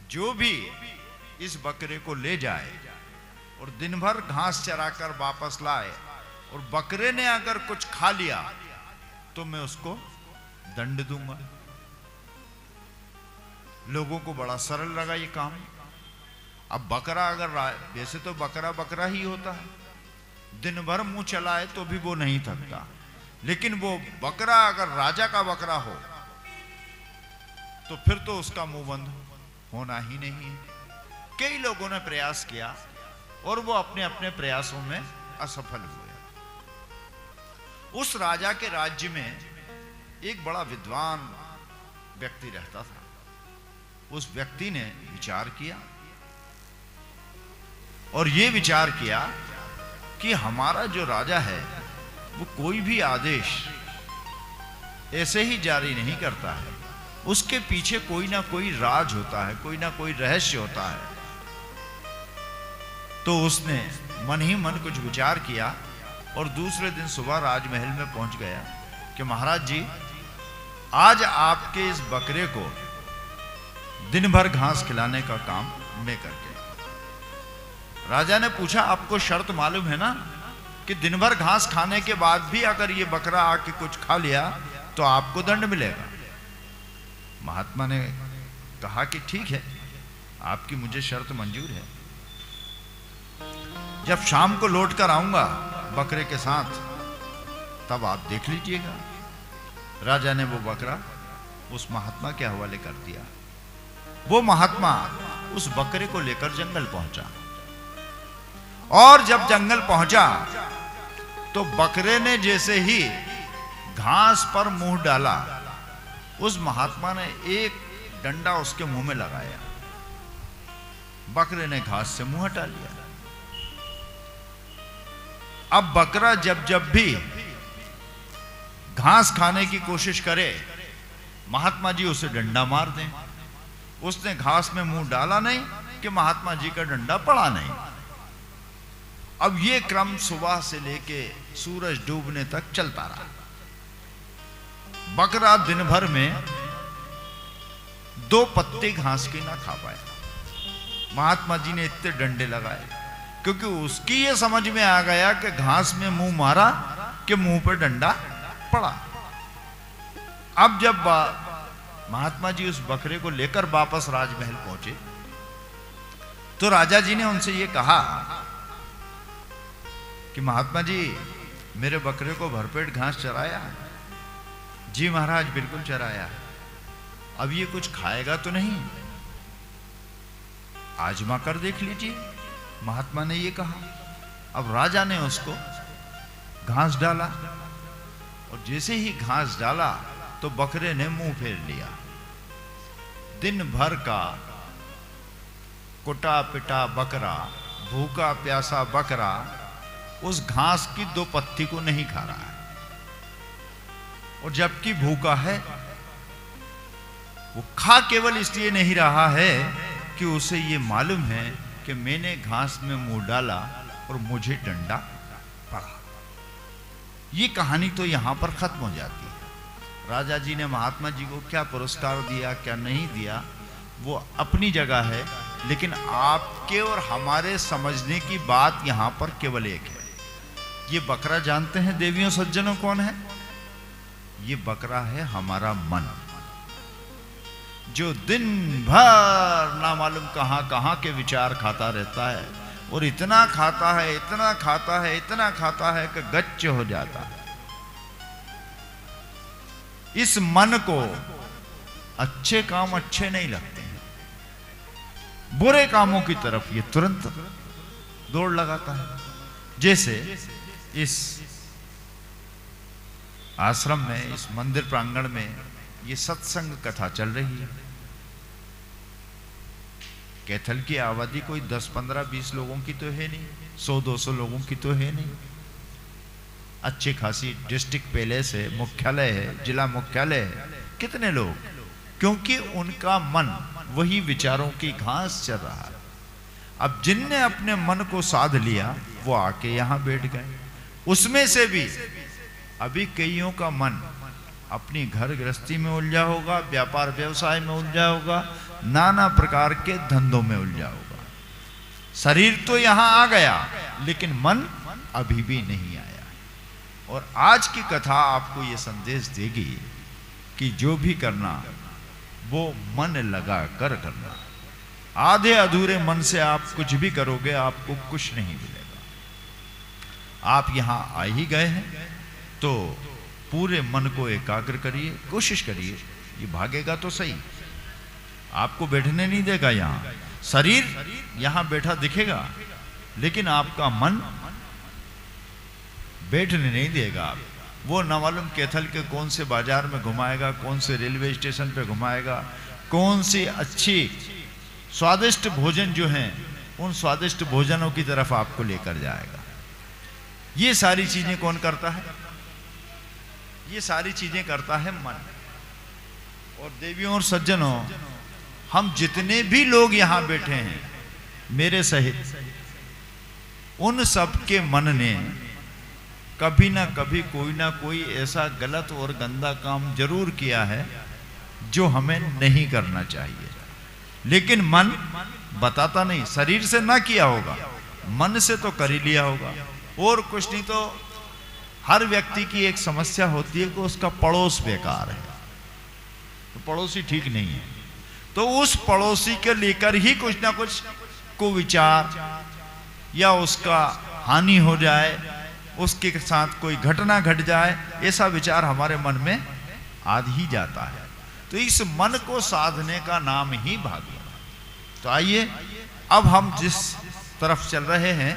जो भी इस बकरे को ले जाए और दिन भर घास चराकर वापस लाए और बकरे ने अगर कुछ खा लिया तो मैं उसको दंड दूंगा। लोगों को बड़ा सरल लगा ये काम। अब बकरा अगर वैसे तो बकरा बकरा ही होता है, दिन भर मुंह चलाए तो भी वो नहीं थकता, लेकिन वो बकरा अगर राजा का बकरा हो तो फिर तो उसका मुंह बंद होना ही नहीं है। कई लोगों ने प्रयास किया और वो अपने अपने प्रयासों में असफल हुए। उस राजा के राज्य में एक बड़ा विद्वान व्यक्ति रहता था। उस व्यक्ति ने विचार किया और ये विचार किया कि हमारा जो राजा है वो कोई भी आदेश ऐसे ही जारी नहीं करता है, उसके पीछे कोई ना कोई राज होता है, कोई ना कोई रहस्य होता है। तो उसने मन ही मन कुछ विचार किया और दूसरे दिन सुबह राजमहल में पहुंच गया कि महाराज जी, आज आपके इस बकरे को दिन भर घास खिलाने का काम मैं करके। राजा ने पूछा, आपको शर्त मालूम है ना कि दिन भर घास खाने के बाद भी अगर ये बकरा आके कुछ खा लिया तो आपको दंड मिलेगा। महात्मा ने कहा कि ठीक है, आपकी मुझे शर्त मंजूर है। जब शाम को लौट कर आऊंगा बकरे के साथ तब आप देख लीजिएगा। राजा ने वो बकरा उस महात्मा के हवाले कर दिया। वो महात्मा उस बकरे को लेकर जंगल पहुंचा और जब जंगल पहुंचा तो बकरे ने जैसे ही घास पर मुंह डाला, उस महात्मा ने एक डंडा उसके मुंह में लगाया। बकरे ने घास से मुंह हटा लिया। अब बकरा जब जब भी घास खाने की कोशिश करे, महात्मा जी उसे डंडा मार दें। उसने घास में मुंह डाला नहीं कि महात्मा जी का डंडा पड़ा नहीं। अब ये क्रम सुबह से लेके सूरज डूबने तक चलता रहा। बकरा दिन भर में 2 पत्ते घास के ना खा पाया। महात्मा जी ने इतने डंडे लगाए क्योंकि उसकी ये समझ में आ गया कि घास में मुंह मारा कि मुंह पर डंडा पड़ा। अब जब महात्मा जी उस बकरे को लेकर वापस राजमहल पहुंचे तो राजा जी ने उनसे ये कहा कि महात्मा जी, मेरे बकरे को भरपेट घास चराया? जी महाराज, बिल्कुल चराया। अब ये कुछ खाएगा तो नहीं? आजमा कर देख लीजिए, महात्मा ने ये कहा। अब राजा ने उसको घास डाला और जैसे ही घास डाला तो बकरे ने मुंह फेर लिया। दिन भर का कुटा पिटा बकरा, भूखा प्यासा बकरा उस घास की 2 पत्ती को नहीं खा रहा है और जबकि भूखा है। वो खा केवल इसलिए नहीं रहा है कि उसे ये मालूम है कि मैंने घास में मुंह डाला और मुझे डंडा पड़ा। ये कहानी तो यहां पर खत्म हो जाती है। राजा जी ने महात्मा जी को क्या पुरस्कार दिया, क्या नहीं दिया, वो अपनी जगह है, लेकिन आपके और हमारे समझने की बात यहां पर केवल एक है। ये बकरा जानते हैं देवियों सज्जनों कौन है? ये बकरा है हमारा मन, जो दिन भर ना मालूम कहां कहां के विचार खाता रहता है और इतना खाता है, इतना खाता है, इतना खाता है कि गच्च हो जाता है। इस मन को अच्छे काम अच्छे नहीं लगते हैं, बुरे कामों की तरफ ये तुरंत दौड़ लगाता है। जैसे इस आश्रम में, इस मंदिर प्रांगण में ये सत्संग कथा चल रही है। कैथल की आबादी कोई 10, 15, 20 लोगों की तो है नहीं, 100, 200 लोगों की तो है नहीं। अच्छी खासी डिस्ट्रिक्ट पैलेस है, मुख्यालय है, जिला मुख्यालय है। कितने लोग? क्योंकि उनका मन वही विचारों की घास चल रहा है। अब जिनने अपने मन को साध लिया वो आके यहां बैठ गए। उसमें से भी अभी कईयों का मन अपनी घर गृहस्थी में उलझा होगा, व्यापार व्यवसाय में उलझा होगा, नाना प्रकार के धंधों में उलझा होगा। शरीर तो यहां आ गया लेकिन मन अभी भी नहीं आया। और आज की कथा आपको यह संदेश देगी कि जो भी करना वो मन लगा कर करना। आधे अधूरे मन से आप कुछ भी करोगे आपको कुछ नहीं मिलेगा। आप यहां आ ही गए हैं तो पूरे मन को एकाग्र करिए, कोशिश करिए। ये भागेगा तो सही, आपको बैठने नहीं देगा। यहां शरीर यहां बैठा दिखेगा लेकिन आपका मन बैठने नहीं देगा। वो न मालूम कैथल के कौन से बाजार में घुमाएगा, कौन से रेलवे स्टेशन पे घुमाएगा, कौन सी अच्छी स्वादिष्ट भोजन जो हैं उन स्वादिष्ट भोजनों की तरफ आपको लेकर जाएगा। ये सारी चीजें कौन करता है? ये सारी चीजें करता है मन। और देवियों और सज्जनों, हम जितने भी लोग यहां बैठे हैं मेरे सहित, उन सब के मन ने कभी ना कभी कोई ना कोई ऐसा गलत और गंदा काम जरूर किया है जो हमें नहीं करना चाहिए। लेकिन मन बताता नहीं। शरीर से ना किया होगा, मन से तो कर ही लिया होगा। और कुछ नहीं तो हर व्यक्ति की एक समस्या होती है कि उसका पड़ोस बेकार है, तो पड़ोसी ठीक नहीं है, तो उस पड़ोसी के लेकर ही कुछ ना कुछ कुविचार या उसका हानि हो जाए, उसके साथ कोई घटना घट जाए, ऐसा विचार हमारे मन में आ ही जाता है। तो इस मन को साधने का नाम ही भागवत। तो आइए अब हम जिस तरफ चल रहे हैं